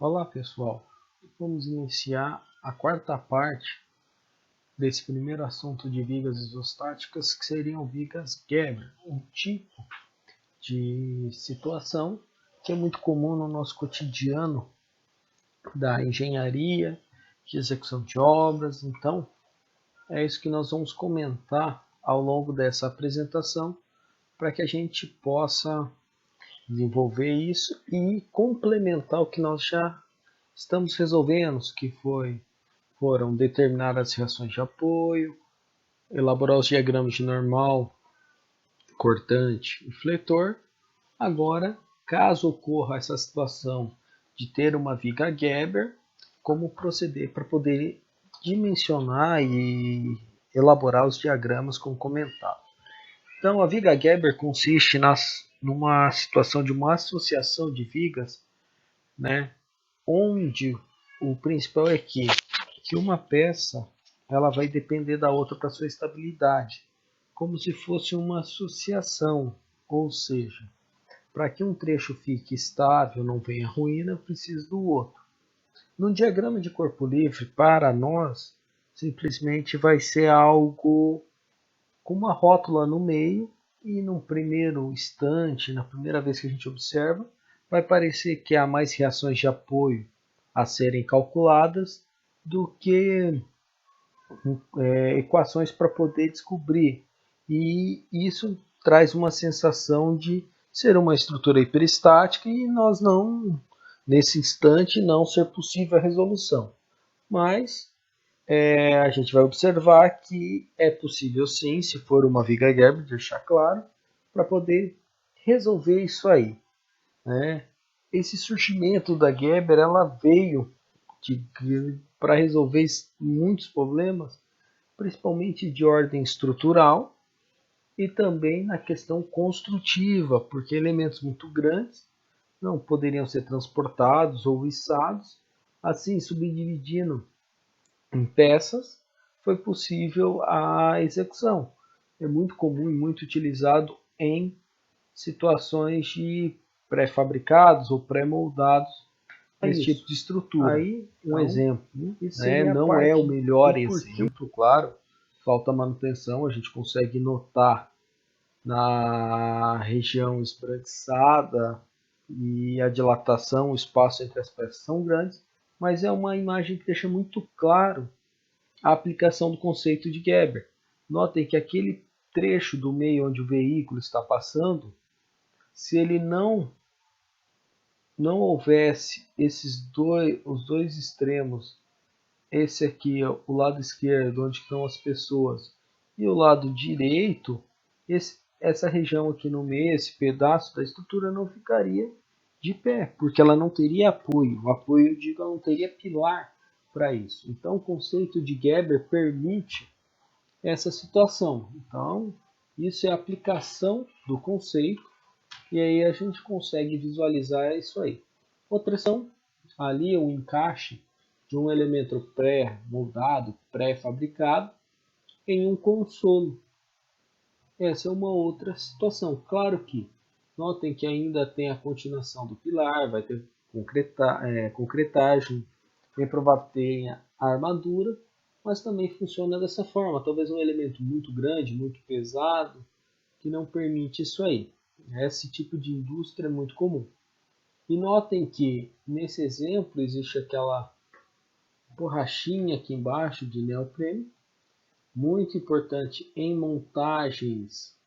Olá pessoal, vamos iniciar a quarta parte desse primeiro assunto de vigas isostáticas, que seriam vigas Gerber, um tipo de situação que é muito comum no nosso cotidiano da engenharia, de execução de obras. Então, é isso que nós vamos comentar ao longo dessa apresentação, para que a gente possa desenvolver isso e complementar o que nós já estamos resolvendo, que foram determinar as reações de apoio, elaborar os diagramas de normal, cortante e fletor. Agora, caso ocorra essa situação de ter uma viga Gerber, como proceder para poder dimensionar e elaborar os diagramas como comentado. Então, a viga Gerber consiste numa situação de uma associação de vigas, né, onde o principal é que uma peça ela vai depender da outra para sua estabilidade, como se fosse uma associação, ou seja, para que um trecho fique estável, não venha ruína, eu preciso do outro. No diagrama de corpo livre, para nós, simplesmente vai ser algo com uma rótula no meio e num primeiro instante, na primeira vez que a gente observa, vai parecer que há mais reações de apoio a serem calculadas do que equações para poder descobrir. E isso traz uma sensação de ser uma estrutura hiperestática e nós não, nesse instante, não ser possível a resolução. Mas a gente vai observar que é possível sim, se for uma viga Gerber, deixar claro, para poder resolver isso aí, né? Esse surgimento da Gerber, ela veio para resolver muitos problemas, principalmente de ordem estrutural e também na questão construtiva, porque elementos muito grandes não poderiam ser transportados ou içados, assim subdividindo em peças, foi possível a execução. É muito comum e muito utilizado em situações de pré-fabricados ou pré-moldados desse tipo de estrutura. Aí, um exemplo, não é o melhor exemplo, claro, falta manutenção, a gente consegue notar na região esbranquiçada e a dilatação, o espaço entre as peças são grandes, mas é uma imagem que deixa muito claro a aplicação do conceito de Gerber. Notem que aquele trecho do meio onde o veículo está passando, se ele não houvesse os dois extremos, esse aqui, o lado esquerdo, onde estão as pessoas, e o lado direito, essa região aqui no meio, esse pedaço da estrutura não ficaria de pé, porque ela não teria apoio. O apoio, eu digo, ela não teria pilar para isso. Então, o conceito de Gerber permite essa situação. Então, isso é a aplicação do conceito, e aí a gente consegue visualizar isso aí. Outra são ali o encaixe de um elemento pré-moldado, pré-fabricado, em um consolo. Essa é uma outra situação. Claro que notem que ainda tem a continuação do pilar, vai ter concretagem, bem provável que tenha a armadura, mas também funciona dessa forma. Talvez um elemento muito grande, muito pesado, que não permite isso aí. Esse tipo de indústria é muito comum. E notem que nesse exemplo existe aquela borrachinha aqui embaixo de neoprene, muito importante em montagens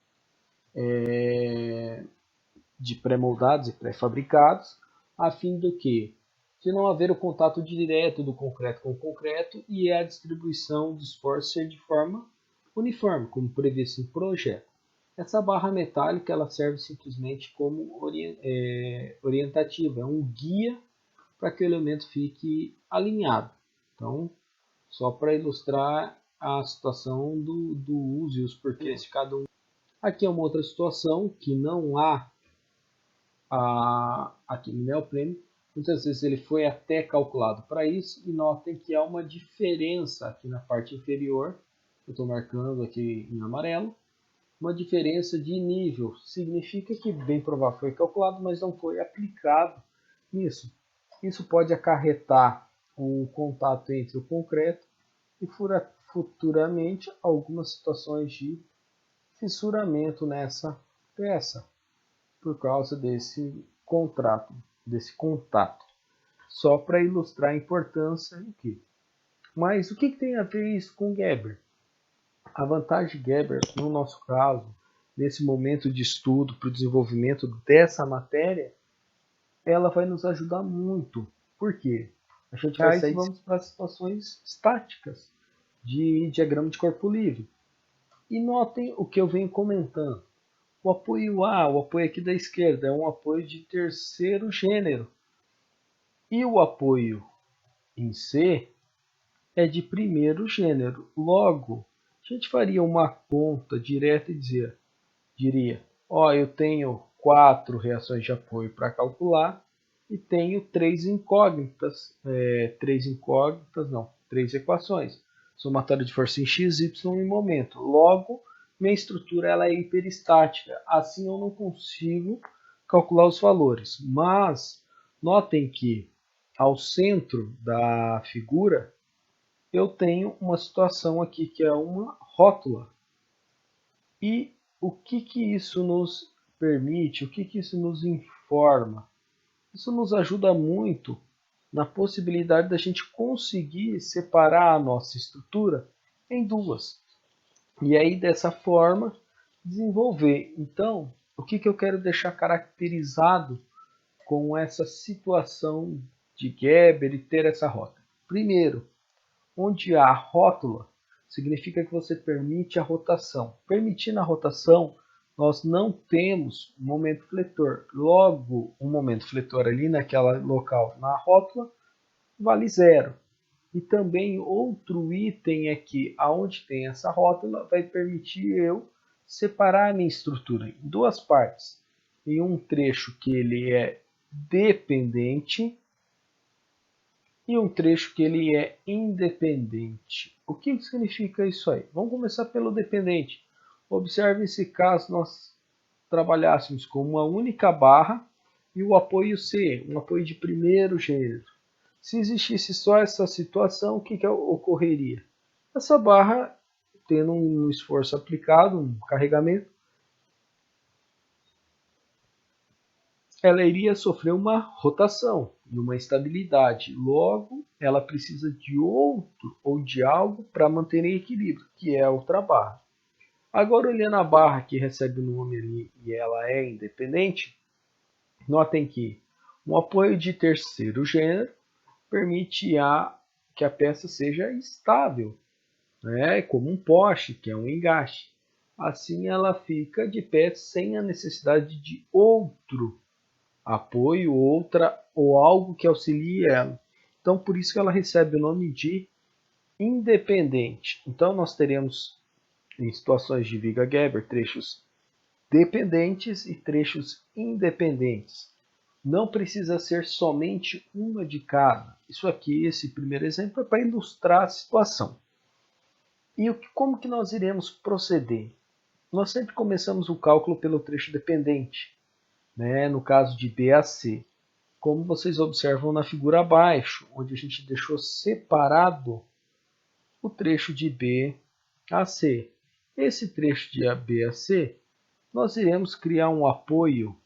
de pré-moldados e pré-fabricados, a fim do que? De não haver o contato direto do concreto com o concreto e a distribuição de esforço ser de forma uniforme, como previsto em projeto. Essa barra metálica ela serve simplesmente como orientativa, é um guia para que o elemento fique alinhado. Então, só para ilustrar a situação do uso e os porquês de cada um. Aqui é uma outra situação que não há aqui no neoprene. Muitas vezes ele foi até calculado para isso, e notem que há uma diferença aqui na parte inferior, eu estou marcando aqui em amarelo, uma diferença de nível. Significa que bem provável foi calculado, mas não foi aplicado nisso. Isso pode acarretar um contato entre o concreto e futuramente algumas situações de fissuramento nessa peça por causa desse contato. Só para ilustrar a importância aqui. Mas o que tem a ver isso com Gerber? A vantagem de Gerber, no nosso caso, nesse momento de estudo para o desenvolvimento dessa matéria, ela vai nos ajudar muito. Por quê? A gente vai sair vamos para situações estáticas de diagrama de corpo livre. E notem o que eu venho comentando. O apoio A, o apoio aqui da esquerda, é um apoio de terceiro gênero. E o apoio em C é de primeiro gênero. Logo, a gente faria uma conta direta e diria, eu tenho 4 reações de apoio para calcular e tenho 3 equações. Somatória de força em x, y e momento. Logo, minha estrutura ela é hiperestática. Assim eu não consigo calcular os valores. Mas notem que ao centro da figura eu tenho uma situação aqui que é uma rótula. E o que isso nos permite, o que isso nos informa? Isso nos ajuda muito na possibilidade da gente conseguir separar a nossa estrutura em duas. E aí, dessa forma, desenvolver. Então, o que eu quero deixar caracterizado com essa situação de Gerber e ter essa rótula? Primeiro, onde há rótula, significa que você permite a rotação. Permitindo a rotação, nós não temos momento fletor. Logo, o momento fletor ali naquela local na rótula vale zero. E também outro item é que aonde tem essa rótula vai permitir eu separar a minha estrutura em duas partes. Em um trecho que ele é dependente e um trecho que ele é independente. O que significa isso aí? Vamos começar pelo dependente. Observe se caso nós trabalhássemos com uma única barra e o apoio C, um apoio de primeiro gênero. Se existisse só essa situação, o que ocorreria? Essa barra, tendo um esforço aplicado, um carregamento, ela iria sofrer uma rotação e uma estabilidade. Logo, ela precisa de outro ou de algo para manter em equilíbrio, que é a outra barra. Agora, olhando a barra que recebe o nome ali e ela é independente, notem que um apoio de terceiro gênero permite que a peça seja estável, né? Como um poste, que é um engaste. Assim ela fica de pé sem a necessidade de outro apoio, ou algo que auxilie ela. Então, por isso que ela recebe o nome de independente. Então, nós teremos, em situações de viga Gerber, trechos dependentes e trechos independentes. Não precisa ser somente uma de cada. Isso aqui, esse primeiro exemplo, é para ilustrar a situação. E como que nós iremos proceder? Nós sempre começamos o cálculo pelo trecho dependente, né? No caso de B a C. Como vocês observam na figura abaixo, onde a gente deixou separado o trecho de B a C. Esse trecho de B a C, nós iremos criar um apoio,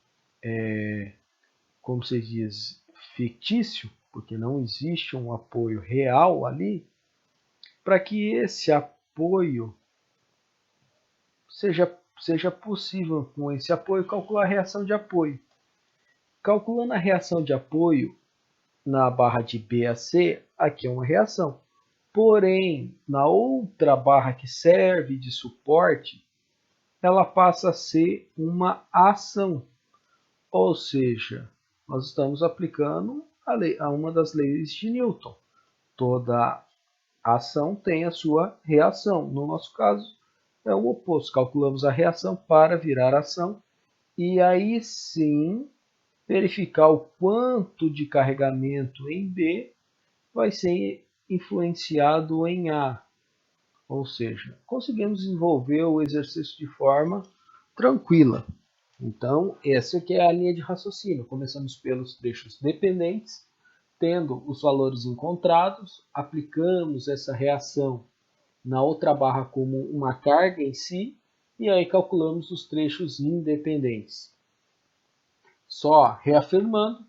como se diz, fictício, porque não existe um apoio real ali, para que esse apoio seja possível, com esse apoio, calcular a reação de apoio. Calculando a reação de apoio na barra de B a C, aqui é uma reação. Porém, na outra barra que serve de suporte, ela passa a ser uma ação. Ou seja, nós estamos aplicando a uma das leis de Newton. Toda ação tem a sua reação. No nosso caso, é o oposto. Calculamos a reação para virar ação e aí sim verificar o quanto de carregamento em B vai ser influenciado em A. Ou seja, conseguimos desenvolver o exercício de forma tranquila. Então, essa aqui é a linha de raciocínio. Começamos pelos trechos dependentes, Tendo os valores encontrados, aplicamos essa reação na outra barra como uma carga em si, e aí calculamos os trechos independentes. Só reafirmando,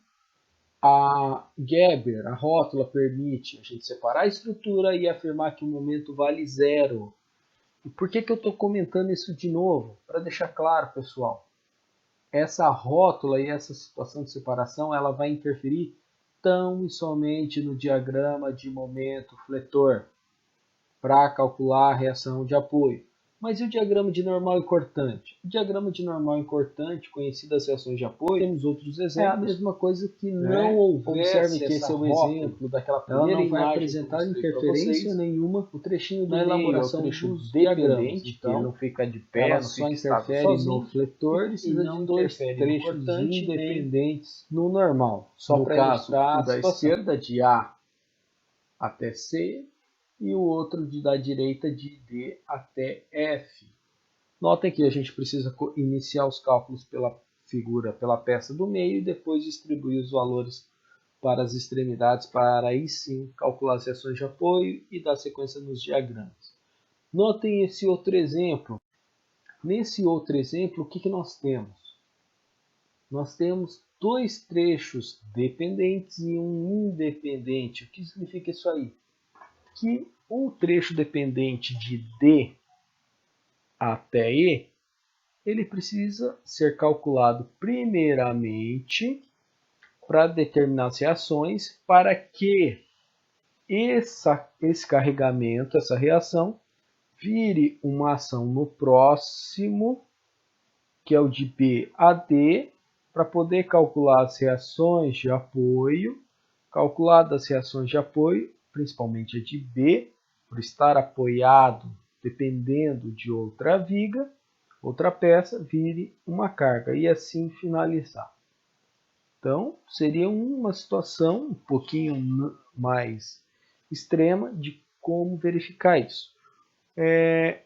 a Geber, a rótula, permite a gente separar a estrutura e afirmar que o momento vale zero. E por que eu estou comentando isso de novo? Para deixar claro, pessoal, essa rótula e essa situação de separação ela vai interferir tão e somente no diagrama de momento fletor para calcular a reação de apoio. Mas e o diagrama de normal e cortante? O diagrama de normal e cortante, conhecido as reações de apoio, temos outros exemplos. É a mesma coisa que não houvesse. Observe que esse é um exemplo daquela primeira imagem. Ela não vai apresentar interferência nenhuma. O trechinho do meio elaboração dos dependente, então, que não fica de pé, ela só interfere no fletor e não de dois trechos independentes no normal. Só para ilustrar, o da esquerda de A até C, e o outro da direita de D até F. Notem que a gente precisa iniciar os cálculos pela figura, pela peça do meio, e depois distribuir os valores para as extremidades, para aí sim calcular as reações de apoio e dar sequência nos diagramas. Notem esse outro exemplo. Nesse outro exemplo, o que nós temos? Nós temos dois trechos dependentes e um independente. O que significa isso aí? Que o trecho dependente de D até E, ele precisa ser calculado primeiramente para determinar as reações, para que esse carregamento, essa reação, vire uma ação no próximo, que é o de B a D, para poder calcular as reações de apoio. Calculadas as reações de apoio, principalmente a de B, por estar apoiado dependendo de outra viga, outra peça, vire uma carga e assim finalizar. Então, seria uma situação um pouquinho mais extrema de como verificar isso.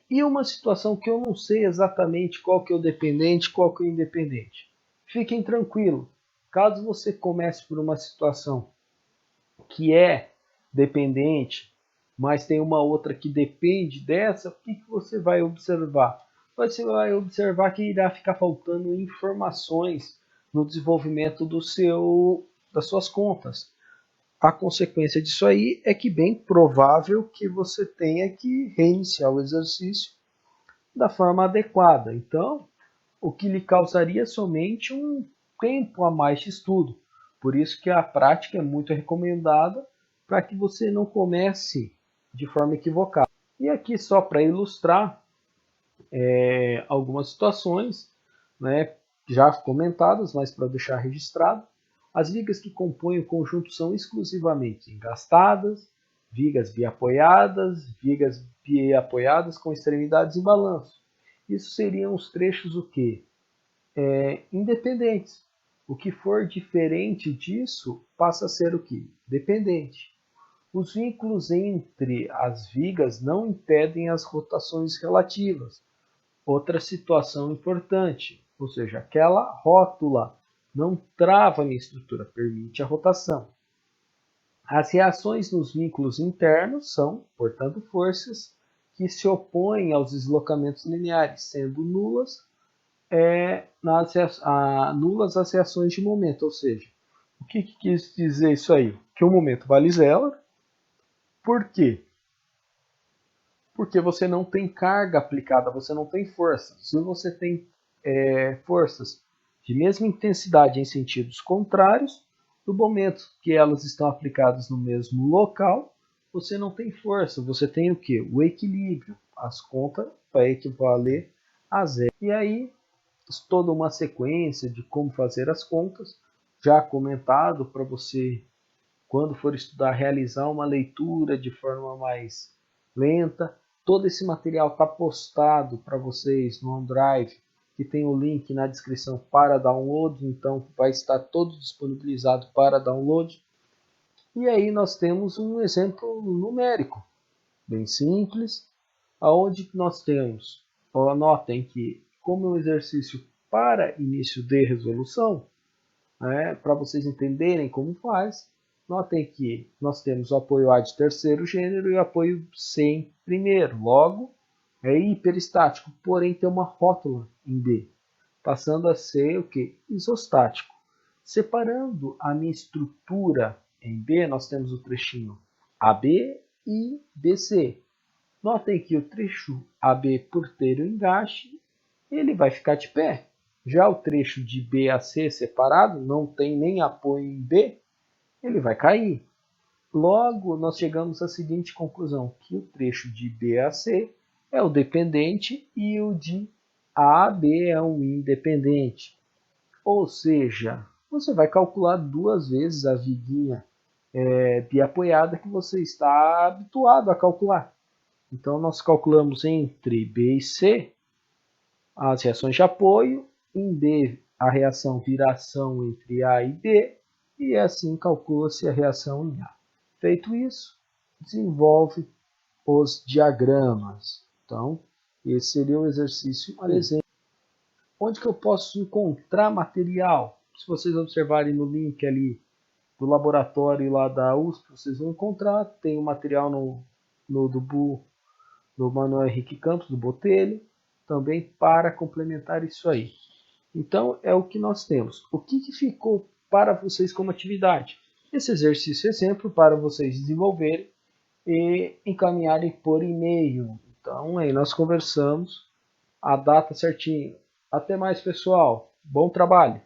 E uma situação que eu não sei exatamente qual que é o dependente, qual que é o independente. Fiquem tranquilos, caso você comece por uma situação que é dependente, mas tem uma outra que depende dessa, o que você vai observar? Você vai observar que irá ficar faltando informações no desenvolvimento das suas contas. A consequência disso aí é que bem provável que você tenha que reiniciar o exercício da forma adequada. Então, o que lhe causaria somente um tempo a mais de estudo. Por isso que a prática é muito recomendada para que você não comece de forma equivocada. E aqui só para ilustrar algumas situações, né, já comentadas, mas para deixar registrado, as vigas que compõem o conjunto são exclusivamente engastadas, vigas biapoiadas com extremidades em balanço. Isso seriam os trechos o quê? Independentes. O que for diferente disso passa a ser o quê? Dependente. Os vínculos entre as vigas não impedem as rotações relativas. Outra situação importante, ou seja, aquela rótula não trava na estrutura, permite a rotação. As reações nos vínculos internos são, portanto, forças que se opõem aos deslocamentos lineares, sendo nulas nulas as reações de momento, ou seja, o que quis dizer isso aí? Que o momento vale zero. Por quê? Porque você não tem carga aplicada, você não tem força. Se você tem forças de mesma intensidade em sentidos contrários, no momento que elas estão aplicadas no mesmo local, você não tem força, você tem o quê? O equilíbrio. As contas vai equivaler a zero. E aí, toda uma sequência de como fazer as contas, já comentado para você, quando for estudar, realizar uma leitura de forma mais lenta. Todo esse material está postado para vocês no OneDrive, que tem o link na descrição para download, então vai estar todo disponibilizado para download. E aí nós temos um exemplo numérico, bem simples, aonde nós temos, notem que como é um exercício para início de resolução, para vocês entenderem como faz, Notem que nós temos o apoio A de terceiro gênero e o apoio C em primeiro. Logo, é hiperestático, porém tem uma rótula em B, passando a ser o que? Isostático. Separando a minha estrutura em B, nós temos o trechinho AB e BC. Notem que o trecho AB, por ter o engaste, ele vai ficar de pé. Já o trecho de B a C separado, não tem nem apoio em B, ele vai cair. Logo, nós chegamos à seguinte conclusão, que o trecho de B a C é o dependente e o de A a B é o independente. Ou seja, você vai calcular duas vezes a viguinha biapoiada que você está habituado a calcular. Então, nós calculamos entre B e C as reações de apoio, em B a reação vira ação entre A e B, e assim calcula-se a reação em A. Feito isso, desenvolve os diagramas. Então, esse seria o exercício 1. Exemplo. Onde que eu posso encontrar material? Se vocês observarem no link ali do laboratório lá da USP, vocês vão encontrar, tem o material do Manuel Henrique Campos, do Botelho, também para complementar isso aí. Então, é o que nós temos. O que ficou para vocês como atividade? Esse exercício exemplo para vocês desenvolverem e encaminharem por e-mail. Então, aí nós conversamos a data certinho. Até mais, pessoal. Bom trabalho!